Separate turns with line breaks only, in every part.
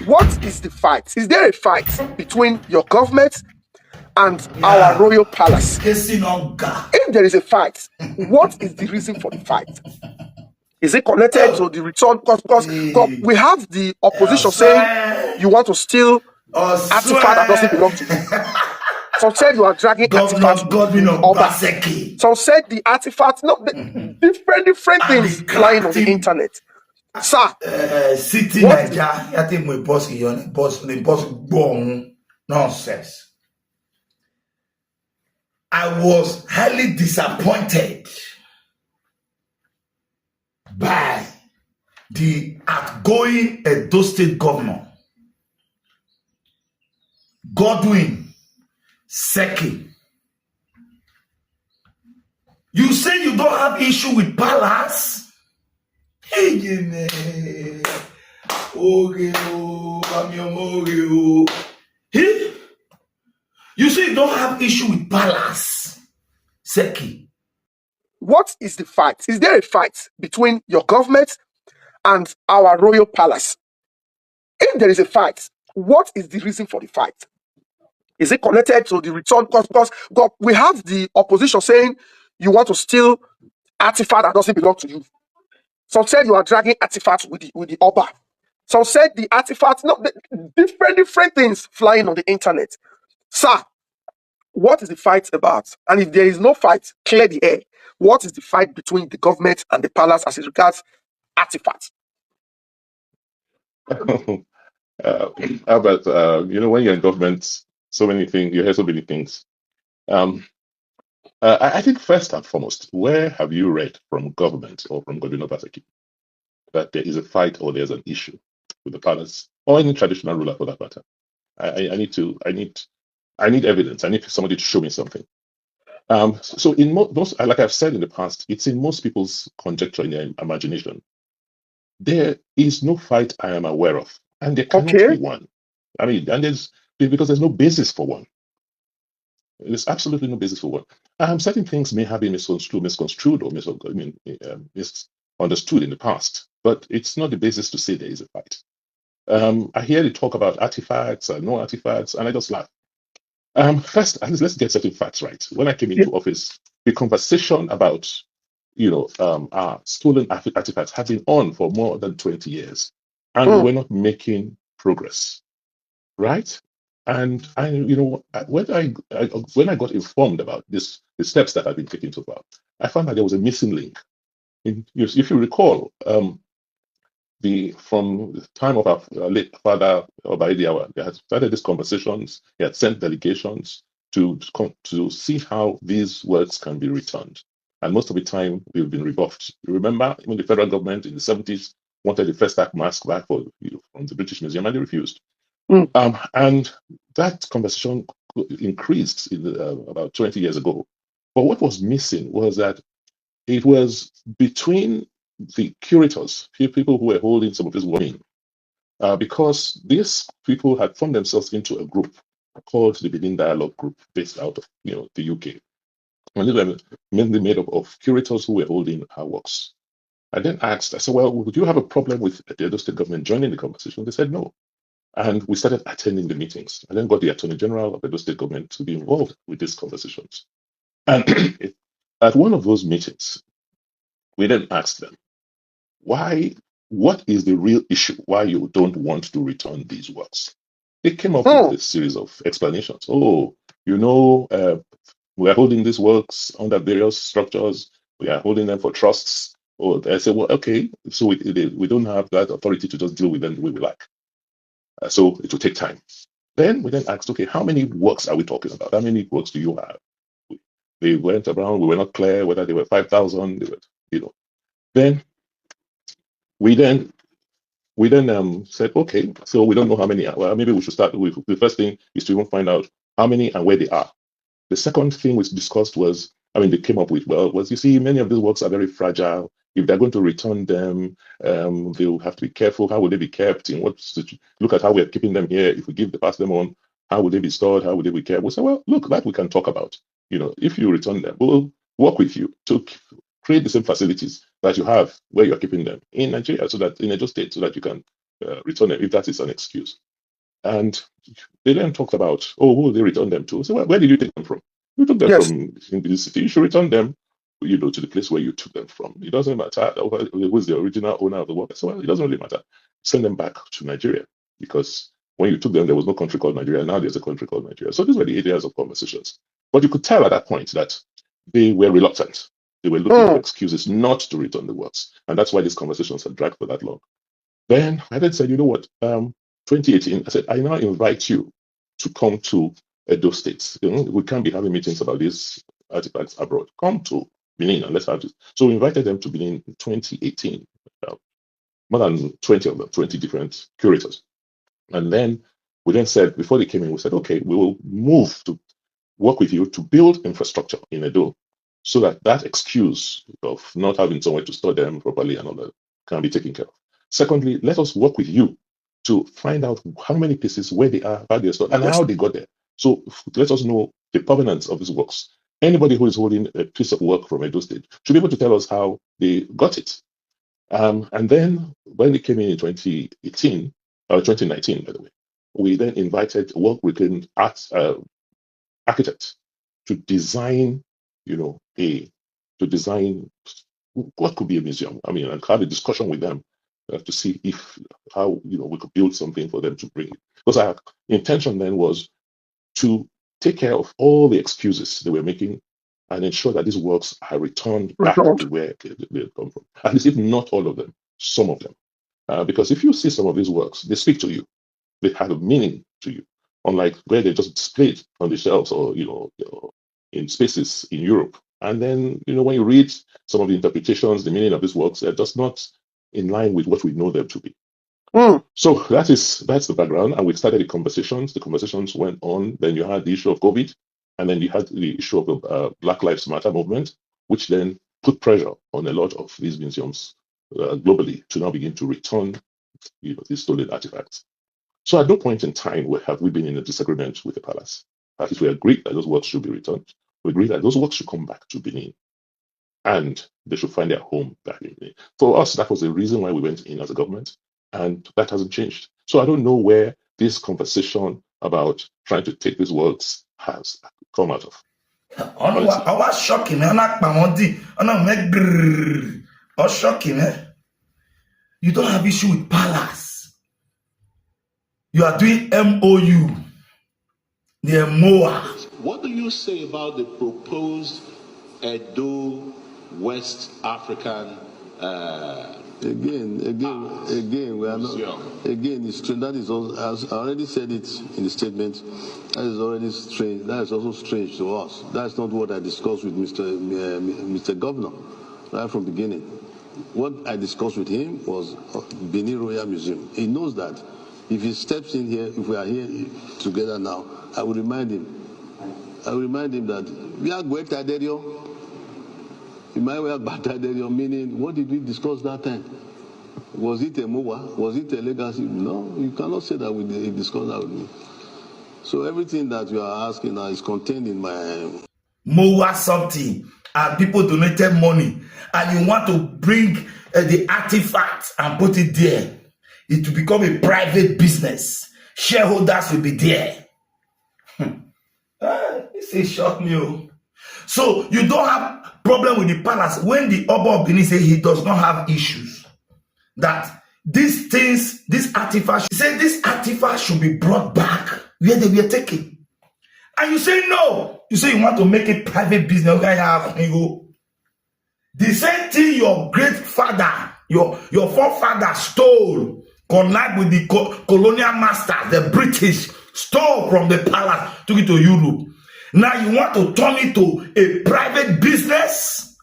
What is the fight? Is there a fight between your government and our
Yeah.
royal palace?
Kesinonga.
If there is a fight, what is the reason for the fight? Is it connected to the return? Because we have the opposition saying you want to steal artifact that doesn't belong to you. Some said you are dragging artifacts
Godwin
with the Oba.
Seki.
Some said the artifacts, no, different things flying on the internet. Sir,
City Nigeria, I think my boss is boss born nonsense. I was highly disappointed by the outgoing Edo State Governor, Godwin Seki. You say you don't have issue with palace? Hey, you say you don't have issue with palace, Seki.
what is the fight? Is there a fight between your government and our royal palace? If there is a fight, what is the reason for the fight? Is it connected to the return? Because we have the opposition saying you want to steal artifact that doesn't belong to you. Some said you are dragging artifacts with the Oba. Some said the artifacts, no, different things flying on the internet. Sir, what is the fight about? And if there is no fight, clear the air. What is the fight between the government and the palace as it regards artifacts?
Albert, when you're in government, so many things, you hear so many things. I think first and foremost, where have you read from government or from Godwin Seki that there is a fight or there's an issue with the palace or any traditional ruler for that matter? I need evidence. I need somebody to show me something. So in most, like I've said in the past, it's in most people's conjecture, in their imagination. There is no fight I am aware of, and there cannot be one. I mean, because there's no basis for one. There's absolutely no basis for one. Certain things may have been misconstrued or misunderstood in the past, but it's not the basis to say there is a fight. I hear they talk about artifacts and no artifacts, and I just laugh. First, let's get certain facts right. When I came into office, the conversation about our stolen artifacts had been on for more than 20 years, and we're not making progress, right? And when I got informed about the steps that have been taken so far, I found that there was a missing link. If you recall, from the time of our late father Obaidiawa, they had started these conversations. He had sent delegations to see how these works can be returned. And most of the time, we've been rebuffed. You remember, even the federal government in the 70s wanted the first act mask back from the British Museum, and they refused. And that conversation increased about 20 years ago. But what was missing was that it was between the curators, people who were holding some of this work, because these people had formed themselves into a group called the BENIN Dialogue Group, based out of the UK. And they were mainly made up of curators who were holding our works. I then asked, I said, well, would you have a problem with the Edo State government joining the conversation? They said no. And we started attending the meetings. I then got the Attorney General of the Edo State government to be involved with these conversations. And at one of those meetings, we then asked them, what is the real issue? Why you don't want to return these works? They came up with a series of explanations. We are holding these works under various structures. We are holding them for trusts. I said, well, okay, so we don't have that authority to just deal with them the way we like. So it will take time. Then we asked, okay, how many works are we talking about? How many works do you have? They went around, we were not clear whether they were 5,000, Then we said, okay, so we don't know how many. Well, maybe we should start with the first thing is to even find out how many and where they are. The second thing we discussed they came up with, you see, many of these works are very fragile. If they're going to return them, they'll have to be careful. How will they be kept? Look at how we're keeping them here. If we pass them on, how will they be stored? How will they be kept? We said, well, look, that we can talk about. If you return them, we'll work with you to create the same facilities that you have where you're keeping them in Nigeria, so that in Edo State, so that you can return them if that is an excuse. And they then talked about, who will they return them to? So where did you take them from? You took them
Yes.
from the city. You should return them, to the place where you took them from. It doesn't matter who is the original owner of the work. So it doesn't really matter. Send them back to Nigeria, because when you took them, there was no country called Nigeria. Now there's a country called Nigeria. So these were the areas of conversations. But you could tell at that point that they were reluctant. They were looking for excuses not to return the works. And that's why these conversations had dragged for that long. Then I then said, you know what, 2018, I said, I now invite you to come to Edo State. We can't be having meetings about these artifacts abroad. Come to Benin and let's have this. So we invited them to Benin in 2018. More than 20 of them, 20 different curators. And then we then said, before they came in, we said, okay, we will move to work with you to build infrastructure in Edo, so that excuse of not having somewhere to store them properly and all that can be taken care of. Secondly, let us work with you to find out how many pieces, where they are, how they are stored, and how they got there. So let us know the provenance of these works. Anybody who is holding a piece of work from Edo State should be able to tell us how they got it. And then when they came in 2018, or 2019, by the way, we then invited a world-renowned architect to design, to design what could be a museum. I mean, and have a discussion with them to see how we could build something for them to bring. Because our intention then was to take care of all the excuses they were making and ensure that these works are returned back to where they come from. At least if not all of them, some of them. Because if you see some of these works, they speak to you. They have a meaning to you. Unlike where they're just displayed on the shelves or in spaces in Europe. And then when you read some of the interpretations, the meaning of these works, they're just not in line with what we know them to be. So that's the background, and we started the conversations. The conversations went on. Then you had the issue of COVID, and then you had the issue of the Black Lives Matter movement, which then put pressure on a lot of these museums globally to now begin to return these stolen artifacts. So at no point in time have we been in a disagreement with the palace. At least we agreed that those works should be returned. We agreed that those works should come back to Benin, and they should find their home back in Benin. For us, that was the reason why we went in as a government, and that hasn't changed. So I don't know where this conversation about trying to take these works has come out of.
I was shocking, man. Shocking, man. You don't have issue with palace. You are doing MOU. The MOA.
What do you say about the proposed Edo West African
Again, we are not. Again, it's strange. That is also, as I already said it in the statement. That is already strange. That is also strange to us. That's not what I discussed with Mr. Governor right from the beginning. What I discussed with him was Benin Royal Museum. He knows that if he steps in here, if we are here together now, I will remind him. That we are going to Aderio. Meaning, what did we discuss that time? Was it a MOA? Was it a legacy? No, you cannot say that we discussed that with me. So everything that you are asking now is contained in my
MOA something, and people donated money, and you want to bring the artifacts and put it there. It will become a private business. Shareholders will be there. This shocked me. So you don't have problem with the palace when the Oba of Benin say he does not have issues. That these things, this artifact, he said this artifact should be brought back where they were taken. And you say no. You say you want to make it private business. The same thing your great father, your forefather stole, connect with the colonial masters, the British, stole from the palace, took it to Europe. Now you want to turn it to a private business?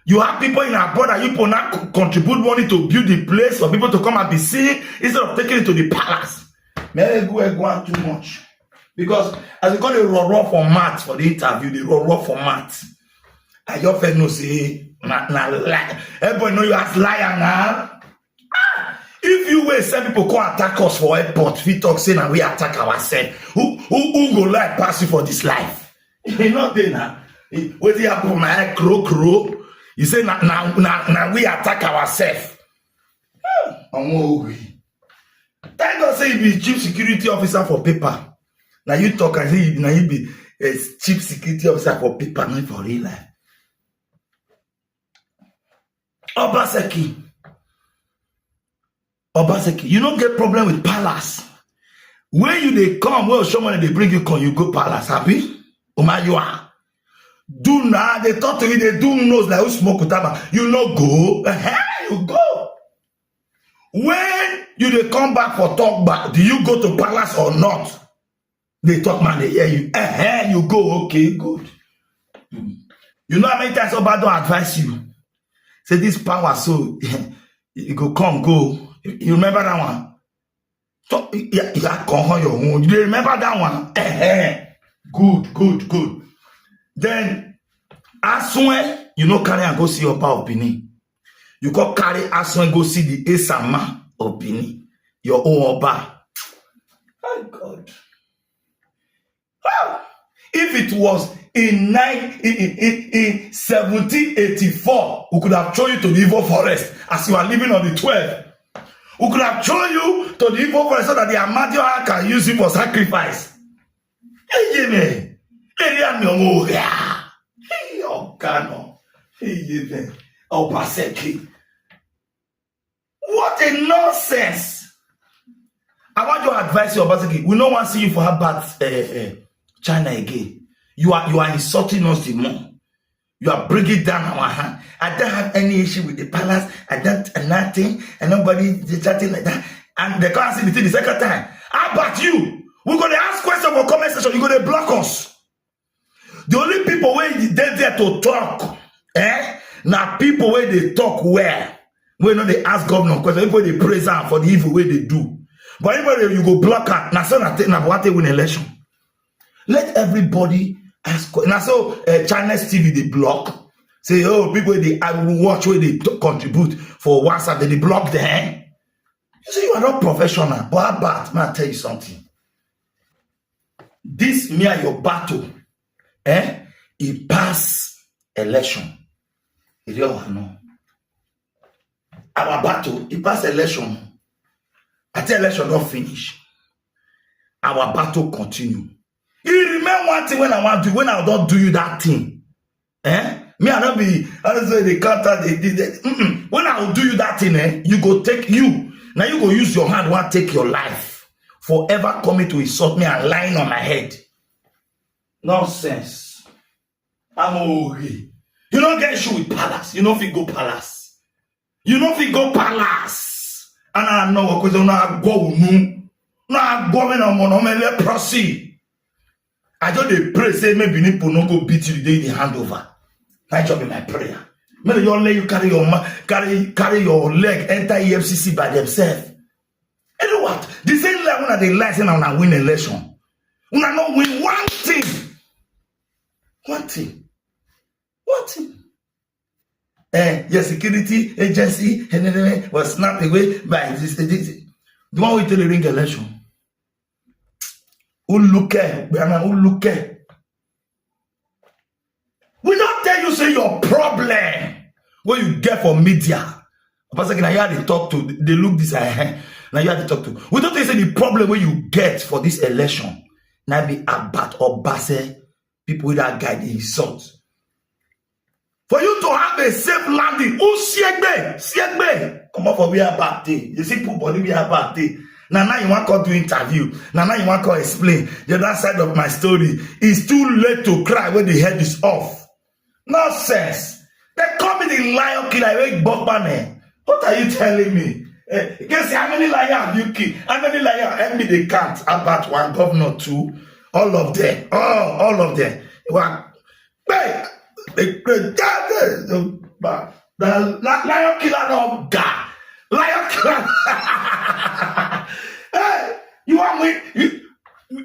You have people in our border, you now contribute money to build the place for people to come and be seen instead of taking it to the palace. May go on too much. Because as you call it raw format for the interview, the raw format. And your friend knows say, everybody know you as liar now. If you will send people come attack us for airport, we talk say now we attack ourselves. Who go like pass you for this life? You not there now. What you happen my crow? You say now we attack ourselves. Thank God say you be chief security officer for paper. Now you talk and say now you be a chief security officer for paper, not for real life. Obaseki, you don't get problem with palace. When you they come, well, someone they bring you come, you go palace, happy? Oma you are. Do now, they talk to you, they do knows like who smoke utaba. You no go, you go. When you they come back for talk back, do you go to palace or not? They talk, man, they hear you. You go, okay, good. You know how many times Oba don't advise you? Say this power, so you go come, go. You remember that one? So, yeah, you come on your own. You remember that one? Good. Then, as soon you know, carry and go see your power of BENIN. You go carry as soon go see the Esama of BENIN. Your own Oba. Oh, God. Wow. If it was in 1784, we could have thrown you to the evil forest as you are living on the 12th. We could have thrown you to the evil forest so that the Amadioha can use you for sacrifice. Hey, what a nonsense. I want to advise you, Obaseki. We don't want to see you for her bad China again. You are insulting us the more. You are bringing down our hand. I don't have any issue with the palace. I don't nothing, and nobody did chatting like that. And they can't see the second time. How about you? We're gonna ask questions for comment section. You're gonna block us. The only people where they there to talk, now people where they talk where they ask governor questions. People they praise them for the evil way they do. But anybody you go block her. Now so now what they win election. Let everybody ask. Now so China's TV they block. Say people they watch where they contribute for WhatsApp. They block them. You say you are not professional. But man, I tell you something. This me and your battle, it pass election. You don't know. Our battle, it pass election. Until election don't finish. Our battle continue. You remember one thing when I don't do you that thing. Me, I don't say they can't they did that. When I will do you that thing, you go take you. Now you go use your hand, want take your life. Forever coming to insult me and lying on my head. Nonsense. I'm okay. You don't get issue with palace. You know if you go palace. And I know because I go when I'm on leprosy. I just they pray, say maybe people no go beat you the day they hand over. That job in my prayer. Maybe your leg, you carry your leg, enter EFCC by themselves. You know what? The same level that they lie saying I win election. When I not win one thing. Your security agency was snapped away by this. The one we tell the ring election. Who look at? We don't tell you say your problem. What you get for media. Pastor, now you have to talk to. They look this. Now you have to talk to. We don't tell you say the problem where you get for this election. Now be Abat or Basse. People with that guy they insult. For you to have a safe landing, who siegbe? Come on for we are bad day. You see people we are bad day. Now you want to do interview. Now you want to explain the other side of my story. It's too late to cry when the head is off. Nonsense. They call me the lion killer. What are you telling me? You can say how many lions have you killed? How many lions? Help me they can't. About one governor, two. All of them. All of them. The lion killer no die. Lion killer. Hey, you want me?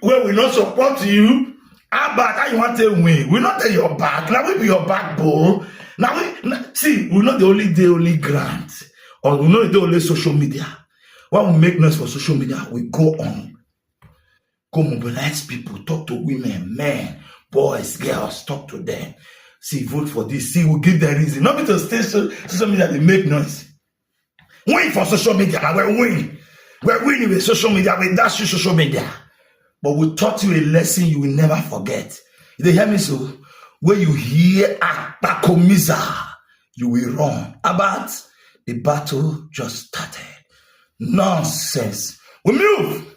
Well, we not support you. How you want to win? We not tell your back. Now we be your backbone. Now see, we're not the only grant. Or we're not the only social media. When we make noise for social media, we go on. Go mobilize people, talk to women, men, boys, girls, talk to them. See, vote for this. See, we'll give them reason. Not because social media, they make noise. Win for social media, now we win. We're winning with social media, with that social media. But we taught you a lesson you will never forget. They hear me so? When you hear Akpakomiza, you will run. About the battle just started. Nonsense. We move.